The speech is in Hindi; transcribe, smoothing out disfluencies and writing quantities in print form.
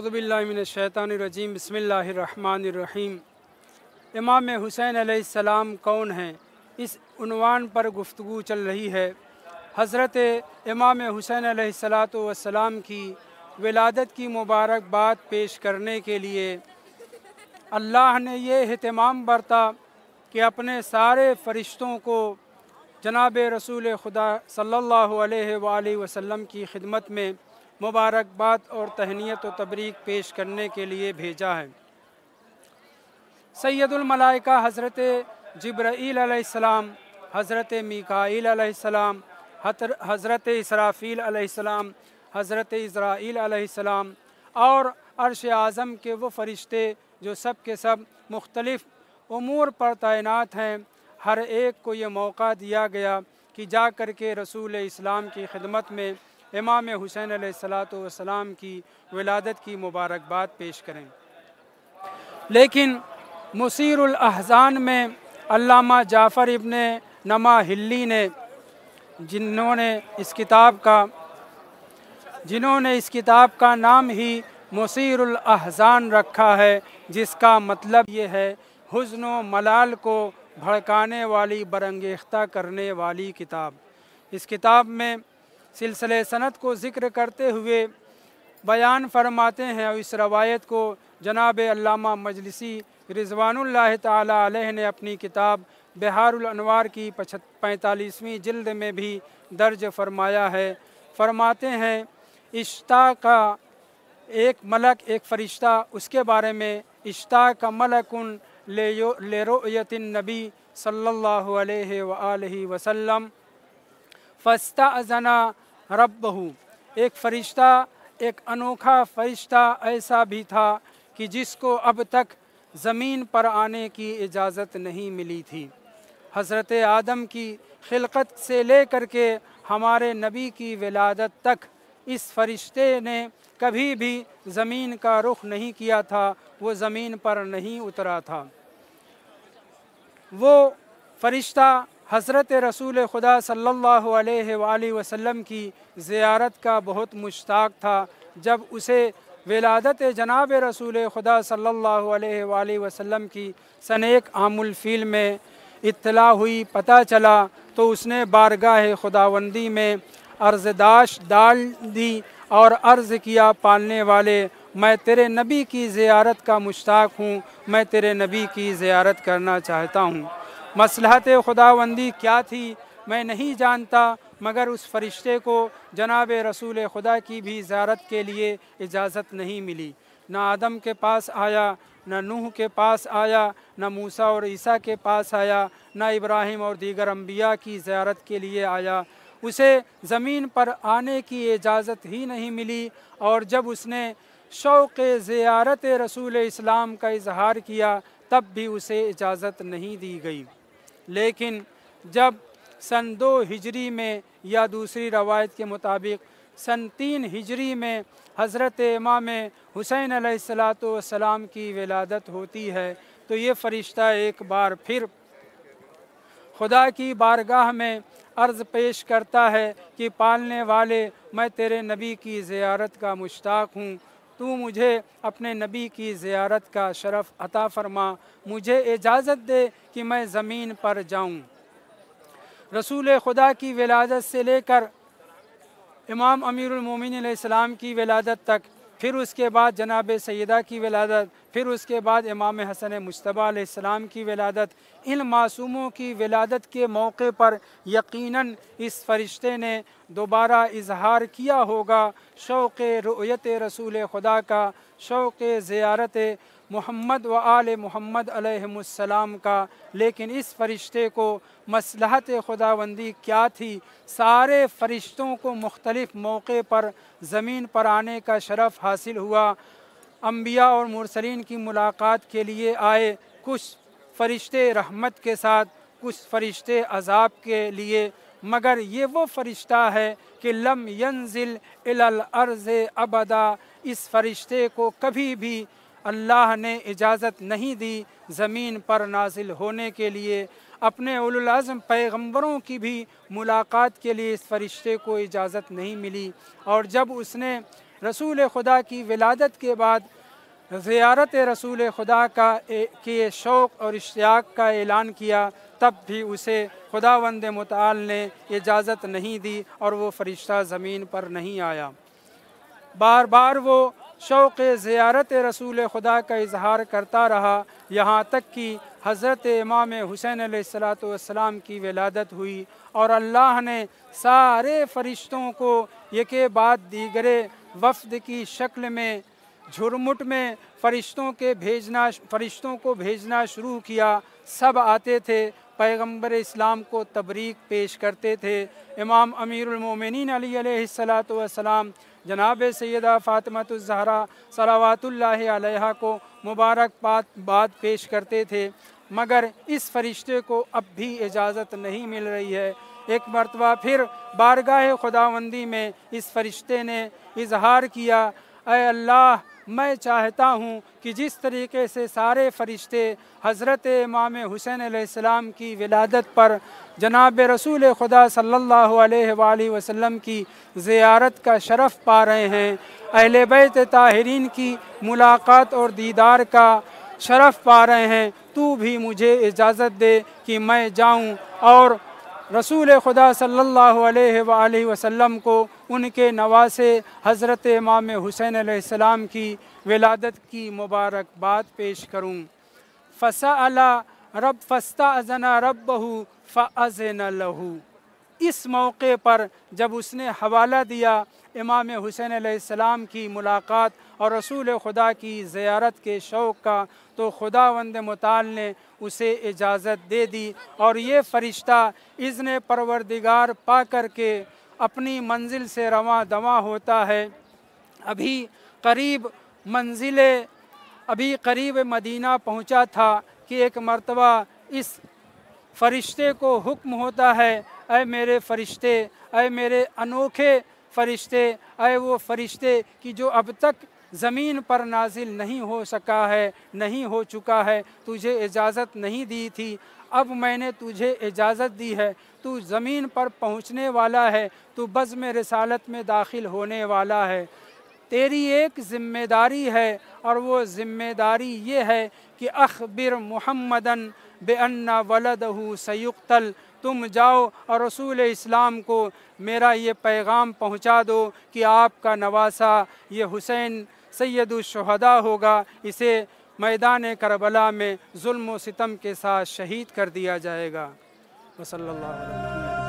औज़ुबिल्लाहि मिनश्शैतानिर्रजीम बिस्मिल्लाहिर्रहमानिर्रहीम। इमाम हुसैन अलैहिस्सलाम कौन हैं, इस उन्वान पर गुफ्तगू चल रही है। हज़रत इमाम हुसैन अलैहिस्सलातु वस्सलाम की विलादत की मुबारकबाद पेश करने के लिए अल्लाह ने ये एहतमाम बरता कि अपने सारे फ़रिश्तों को जनाब रसूल खुदा सल्लल्लाहु अलैहि वसल्लम की खिदमत में मुबारकबाद और तहनीत व तबरीक पेश करने के लिए भेजा है। सैयदुल मलाइका हज़रत जिब्राईल अलैहिस्सलाम, हज़रत मीकाईल अलैहिस्सलाम, हज़रत इसराफ़ील अलैहिस्सलाम, हज़रत इज़राईल अलैहिस्सलाम और अर्श आज़म के वो फ़रिश्ते जो सब के सब मुख्तलिफ़ उमूर पर तैनात हैं, हर एक को ये मौका दिया गया कि जा कर के रसूल इस्लाम की खिदमत में इमाम हुसैन अलैहिस्सलातु वस्सलाम की विलादत की मुबारकबाद पेश करें। लेकिन मुसीरुल अहज़ान में अल्लामा जाफ़र इब्ने नमा हिल्ली ने जिन्होंने इस किताब का नाम ही मुसीरुल अहज़ान रखा है, जिसका मतलब ये है हुज़्न व मलाल को भड़काने वाली, बरंगेख्ता करने वाली किताब। इस किताब में सिलसिले सनद को ज़िक्र करते हुए बयान फरमाते हैं और इस रवायत को जनाब अल्लामा मजलिसी रिज़वानुल्लाह ताला अलैह ने अपनी किताब बिहारुल अनवार की 45वीं जिल्द में भी दर्ज फरमाया है। फरमाते हैं इश्ता का एक मलक, एक फ़रिश्ता, उसके बारे में इश्ता का मलकुन ले रुयतिन नबी सल्लल्लाहु अलैहि व आलिहि वसल्लम फ़स्तअज़ना रब्बहू। एक फ़रिश्ता, एक अनोखा फ़रिश्ता ऐसा भी था कि जिसको अब तक ज़मीन पर आने की इजाज़त नहीं मिली थी। हज़रत आदम की खिलकत से लेकर के हमारे नबी की विलादत तक इस फ़रिश्ते ने कभी भी ज़मीन का रुख नहीं किया था, वो ज़मीन पर नहीं उतरा था। वो फ़रिश्ता हज़रत रसूल खुदा सल्लल्लाहु अलैहि वसल्लम की ज़ियारत का बहुत मुश्ताक था। जब उसे विलादत जनाब रसूल खुदा सल्लल्लाहु अलैहि वसल्लम की सन 1 आमुल फ़ील में इत्तला हुई, पता चला, तो उसने बारगाह खुदावंदी में अर्ज़दाश डाल दी और अर्ज़ किया, पालने वाले, मैं तेरे नबी की ज़ियारत का मुश्ताक हूँ, मैं तेरे नबी की ज़ियारत करना चाहता हूँ। मसलहत खुदावंदी क्या थी मैं नहीं जानता, मगर उस फ़रिश्ते को जनाब रसूल खुदा की भी ज़ियारत के लिए इजाज़त नहीं मिली। ना आदम के पास आया, न नूह के पास आया, न मूसा और ईसा के पास आया, न इब्राहिम और दीगर अम्बिया की ज़ियारत के लिए आया। उसे ज़मीन पर आने की इजाज़त ही नहीं मिली। और जब उसने शौक़ ज़ियारत रसूल इस्लाम का इजहार किया, तब भी उसे इजाज़त नहीं दी गई। लेकिन जब सन 2 हिजरी में या दूसरी रवायत के मुताबिक सन 3 हिजरी में हज़रत इमाम हुसैन अलैहिस्सलातु वस्सलाम की विलादत होती है, तो ये फ़रिश्ता एक बार फिर खुदा की बारगाह में अर्ज़ पेश करता है कि पालने वाले, मैं तेरे नबी की ज़ियारत का मुश्ताक हूँ, तू मुझे अपने नबी की ज़ियारत का शरफ़ अता फ़रमा, मुझे इजाज़त दे कि मैं ज़मीन पर जाऊँ। रसूल खुदा की विलादत से लेकर इमाम अमीरुल मोमिनीन अलैहिस्सलाम की विलादत तक, फिर उसके बाद जनाब सैयदा की विलादत, फिर उसके बाद इमाम हसन मुज्तबा अलैहिस्सलाम की विलादत, इन मासूमों की विलादत के मौके पर यकीनन इस फ़रिश्ते ने दोबारा इजहार किया होगा शौक़ रुयत रसूल खुदा का, शौक़ ज़ियारत मोहम्मद व आले मोहम्मद अलैहिमुस्सलाम का। लेकिन इस फ़रिश्ते को मसलहत खुदावंदी क्या थी, सारे फ़रिश्तों को मुख्तलिफ़ मौके पर ज़मीन पर आने का शरफ़ हासिल हुआ। अम्बिया और मुरसलीन की मुलाकात के लिए आए, कुछ फ़रिश्ते रहमत के साथ, कुछ फ़रिश्ते अज़ाब के लिए, मगर ये वो फ़रिश्ता है कि लम यंजिल इलल अर्ज़ अबदा। इस फ़रिश्ते को कभी भी अल्लाह ने इजाज़त नहीं दी ज़मीन पर नाजिल होने के लिए। अपने उलुल अज़्म पैगम्बरों की भी मुलाकात के लिए इस फ़रिश्ते को इजाज़त नहीं मिली। और जब उसने रसूल खुदा की विलादत के बाद ज़ियारत रसूल खुदा के शौक़ और इश्तियाक़ का ऐलान किया, तब भी उसे खुदावंद मुताल ने इजाज़त नहीं दी और वो फ़रिश्ता ज़मीन पर नहीं आया। बार बार वो शौक़ ज़ियारत रसूल खुदा का इजहार करता रहा, यहाँ तक कि हज़रत इमाम हुसैन अलैहिस्सलातु वस्सलाम की विलादत हुई और अल्लाह ने सारे फ़रिश्तों को यके बाद दीगरे वफ़द की शक्ल में झुरमुट में फ़रिश्तों को भेजना शुरू किया। सब आते थे, पैगम्बर इस्लाम को तबरीक पेश करते थे। इमाम अमीरुल मोमिनीन अली अलैहिस्सलातु वस्सलाम जनाब सैयदा फ़ातिमातुज़ ज़हरा सलावातुल्लाहि अलैहा को मुबारकबाद पेश करते थे, मगर इस फ़रिश्ते को अब भी इजाज़त नहीं मिल रही है। एक मरतबा फिर बारगाह खुदावंदी में इस फ़रिश्ते ने इजहार किया, ऐ अल्लाह, मैं चाहता हूँ कि जिस तरीके से सारे फ़रिश्ते हज़रत इमाम हुसैन अलैहिस्सलाम की विलादत पर जनाब रसूल खुदा सल्लल्लाहु अलैहि वसल्लम की ज़ियारत का शरफ़ पा रहे हैं, अहले बैत ताहिरीन की मुलाकात और दीदार का शरफ़ पा रहे हैं, तू भी मुझे इजाज़त दे कि मैं जाऊँ और रसूल खुदा सल्लल्लाहु अलैहि वसल्लम को उनके नवासे हज़रत इमाम हुसैन अलैहिस्सलाम की विलादत की मुबारकबाद पेश करूँ। फ़सअला रब फ़स्तअज़ना रब्बहु फ़अज़िन लहू। इस मौके पर जब उसने हवाला दिया इमाम हुसैन अलैहिस्सलाम की मुलाकात और रसूल खुदा की ज़ियारत के शौक़ का, तो खुदावंद मुताल ने उसे इजाज़त दे दी और ये फ़रिश्ता इज़्न परवरदिगार पा कर के अपनी मंजिल से रवां दवां होता है। अभी करीब मदीना पहुंचा था कि एक मर्तबा इस फ़रिश्ते को हुक्म होता है, ऐ मेरे फ़रिश्ते, ऐ मेरे अनोखे फ़रिश्ते, ऐ वो फ़रिश्ते कि जो अब तक ज़मीन पर नाजिल नहीं हो सका है, नहीं हो चुका है, तुझे इजाज़त नहीं दी थी, अब मैंने तुझे इजाज़त दी है, तू ज़मीन पर पहुँचने वाला है, तू बज़्म रिसालत में दाखिल होने वाला है। तेरी एक ज़िम्मेदारी है और वो ज़िम्मेदारी ये है कि अख़बिर मुहम्मदन बेअन्ना वलदहु सयुक़तल। तुम जाओ और रसूल इस्लाम को मेरा ये पैगाम पहुँचा दो कि आपका नवासा ये हुसैन सैयदुश्शुहदा होगा, इसे मैदान करबला में जुल्म व सितम के साथ शहीद कर दिया जाएगा। वसल्लल्लाहु अलैहि वसल्लम।